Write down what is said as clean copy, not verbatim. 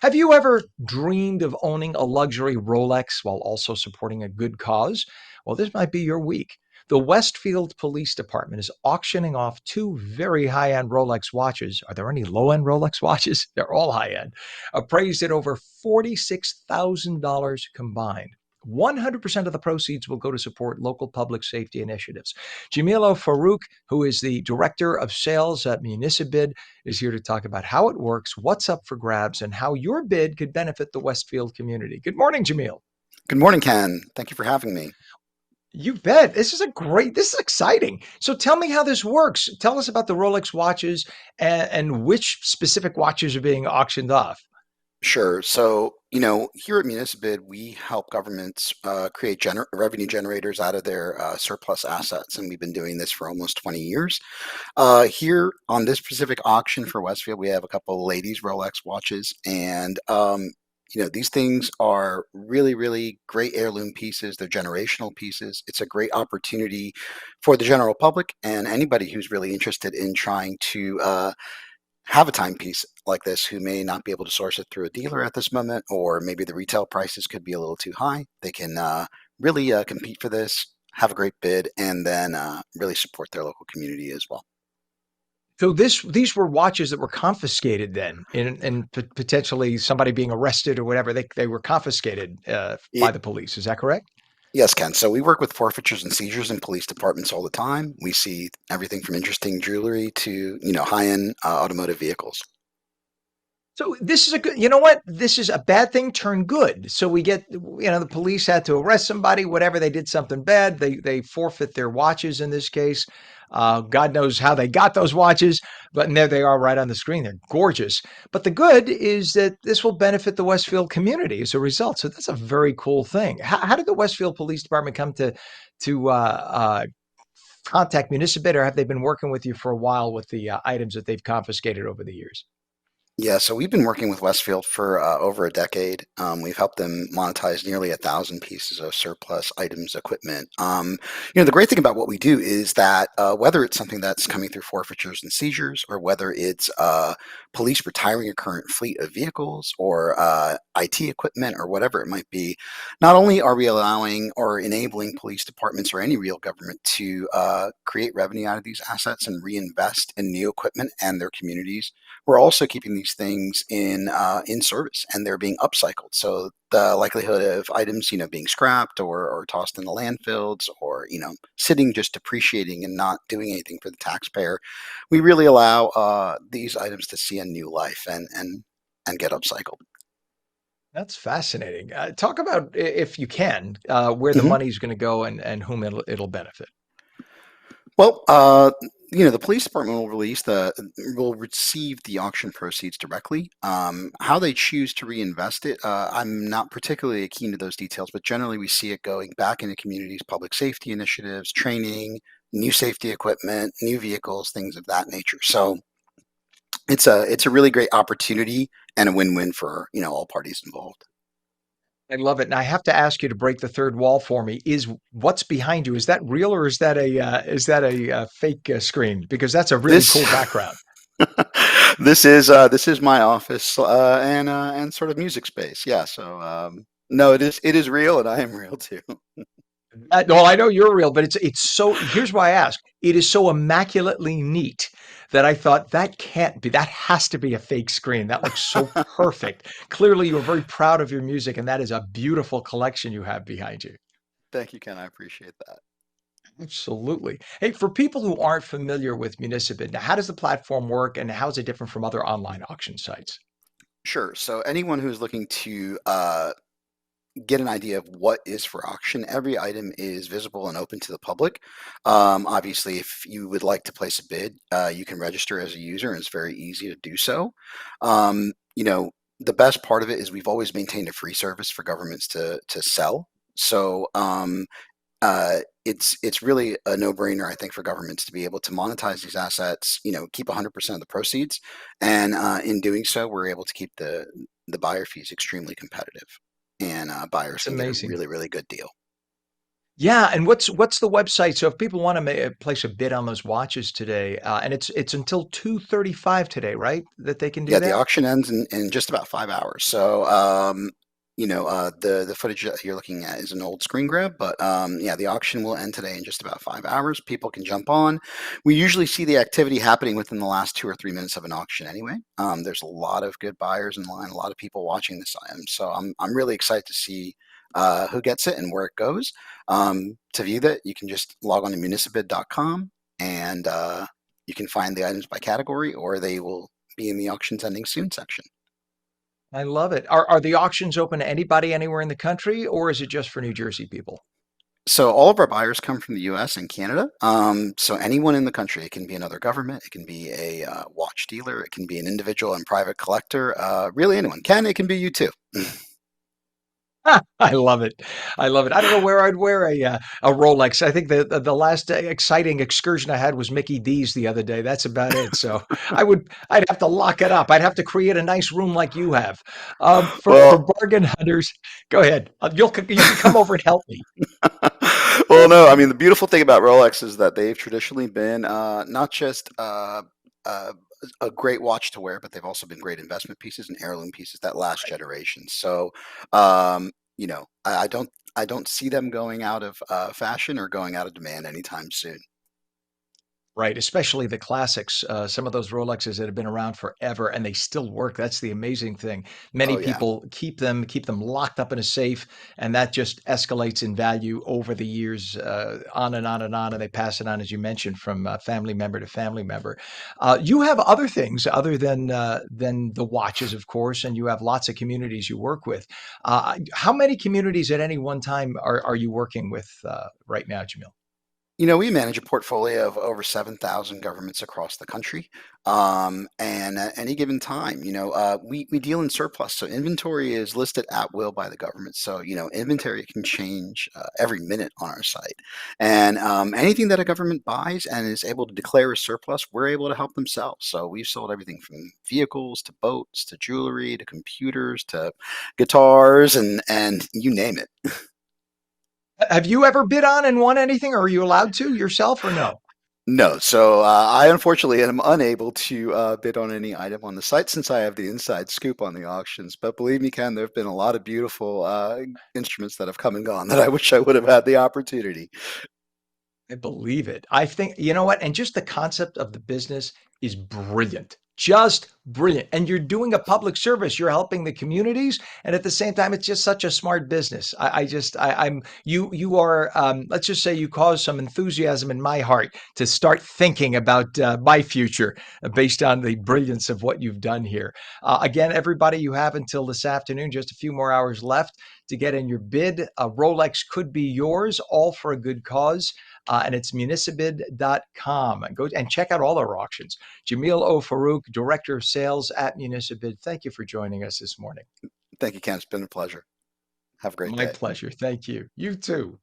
Have you ever dreamed of owning a luxury Rolex while also supporting a good cause? Well, this might be your week. The Westfield Police Department is auctioning off two very high end Rolex watches. Are there any low end Rolex watches? They're all high end, appraised at over $46,000 combined. 100% of the proceeds will go to support local public safety initiatives. Jameel O, Farruk, who is the director of sales at Municibid, is here to talk about how it works, what's up for grabs, and how your bid could benefit the Westfield community. Good morning, Jameel. Good morning, Ken. Thank you for having me. You bet. This is exciting. So tell me how this works. Tell us about the Rolex watches and which specific watches are being auctioned off. Sure. Here at Municibid, we help governments create revenue generators out of their surplus assets, and we've been doing this for almost 20 years. Here on this specific auction for Westfield, we have a couple of ladies' Rolex watches, and these things are really, really great heirloom pieces. They're generational pieces. It's a great opportunity for the general public and anybody who's really interested in trying to have a timepiece like this who may not be able to source it through a dealer at this moment, or maybe the retail prices could be a little too high. They can really compete for this, have a great bid, and then really support their local community as well. So these were watches that were confiscated then, and potentially somebody being arrested or whatever. They were confiscated by the police. Is that correct? Yes, Ken. So we work with forfeitures and seizures in police departments all the time. We see everything from interesting jewelry to, high-end automotive vehicles. So this is a good, you know what? This is a bad thing turned good. So we get, the police had to arrest somebody, whatever, they did something bad. They forfeit their watches in this case. God knows how they got those watches, but there they are right on the screen. They're gorgeous. But the good is that this will benefit the Westfield community as a result. So that's a very cool thing. How did the Westfield Police Department come to contact Municipid, or have they been working with you for a while with the items that they've confiscated over the years? Yeah, so we've been working with Westfield for over a decade. We've helped them monetize nearly 1,000 pieces of surplus items, equipment. The great thing about what we do is that whether it's something that's coming through forfeitures and seizures, or whether it's police retiring a current fleet of vehicles, or IT equipment, or whatever it might be, not only are we allowing or enabling police departments or any real government to create revenue out of these assets and reinvest in new equipment and their communities, we're also keeping these things in service, and they're being upcycled. So the likelihood of items, being scrapped or tossed in the landfills, or sitting just depreciating and not doing anything for the taxpayer, we really allow these items to see a new life and get upcycled. That's fascinating. Talk about, if you can, where the Mhm. money's going to go and whom it'll benefit. Well, the police department will receive the auction proceeds directly. How they choose to reinvest it, I'm not particularly keen to those details, but generally we see it going back into communities, public safety initiatives, training, new safety equipment, new vehicles, things of that nature. So it's a really great opportunity and a win-win for all parties involved. I love it. And I have to ask you to break the third wall for me. Is what's behind you? Is that real, or is that a fake screen? Because that's a really This cool background. this is my office and sort of music space. Yeah. So no, it is real, and I am real too. Well, I know you're real, but it's so. Here's why I ask. It is so immaculately neat that I thought that can't be. That has to be a fake screen. That looks so perfect. Clearly, you're very proud of your music, and that is a beautiful collection you have behind you. Thank you, Ken. I appreciate that. Absolutely. Hey, for people who aren't familiar with Municipid, now how does the platform work, and how is it different from other online auction sites? Sure. So anyone who's looking to get an idea of what is for auction, every item is visible and open to the public. Obviously, if you would like to place a bid, you can register as a user, and it's very easy to do so. The best part of it is we've always maintained a free service for governments to sell. So it's really a no-brainer, I think, for governments to be able to monetize these assets. Keep 100% of the proceeds, and in doing so, we're able to keep the buyer fees extremely competitive, and buyers It's can get a amazing. really, really good deal. Yeah, and what's the website? So if people want to place a bid on those watches today, and it's until 2:35 today, right? That they can do Yeah, the that? auction ends in just about 5 hours. So, the footage that you're looking at is an old screen grab, but yeah, the auction will end today in just about 5 hours. People can jump on. We usually see the activity happening within the last 2 or 3 minutes of an auction anyway. There's a lot of good buyers in line, a lot of people watching this item. So I'm really excited to see who gets it and where it goes. To view that, you can just log on to municibid.com and you can find the items by category, or they will be in the auctions ending soon section. I love it. Are the auctions open to anybody anywhere in the country, or is it just for New Jersey people? So all of our buyers come from the U.S. and Canada. So anyone in the country, it can be another government, it can be a watch dealer, it can be an individual and private collector. Really, anyone can. It can be you too. I love it. I love it. I don't know where I'd wear a Rolex. I think the last exciting excursion I had was Mickey D's the other day. That's about it. So I'd have to lock it up. I'd have to create a nice room like you have. For Well, bargain hunters, go ahead. You can come over and help me. well, no. I mean, the beautiful thing about Rolex is that they've traditionally been not just uh, a great watch to wear, but they've also been great investment pieces and heirloom pieces that last generations. So, I don't see them going out of fashion or going out of demand anytime soon. Right, especially the classics. Some of those Rolexes that have been around forever and they still work. That's the amazing thing. Many Oh yeah. people keep them locked up in a safe, and that just escalates in value over the years, on and on and on, and they pass it on, as you mentioned, from family member to family member. You have other things other than the watches, of course, and you have lots of communities you work with. How many communities at any one time are you working with right now, Jamil? We manage a portfolio of over 7,000 governments across the country. And at any given time, we deal in surplus. So inventory is listed at will by the government. So, inventory can change every minute on our site. And anything that a government buys and is able to declare as surplus, we're able to help them sell. So we've sold everything from vehicles to boats to jewelry to computers to guitars and you name it. Have you ever bid on and won anything, or are you allowed to yourself, or no? No, so I unfortunately am unable to bid on any item on the site since I have the inside scoop on the auctions. But believe me, Ken, there have been a lot of beautiful instruments that have come and gone that I wish I would have had the opportunity. I believe it. I think, you know what? And just the concept of the business is brilliant. Just brilliant. And you're doing a public service. You're helping the communities. And at the same time, it's just such a smart business. I'm, you are, let's just say you cause some enthusiasm in my heart to start thinking about my future based on the brilliance of what you've done here. Again, everybody, you have until this afternoon, just a few more hours left to get in your bid. A Rolex could be yours, all for a good cause, and it's municibid.com. Go and check out all our auctions. Jameel O. Farruk, Director of Sales at Municibid, thank you for joining us this morning. Thank you, Ken. It's been a pleasure. Have a great My day. pleasure. Thank you. You too.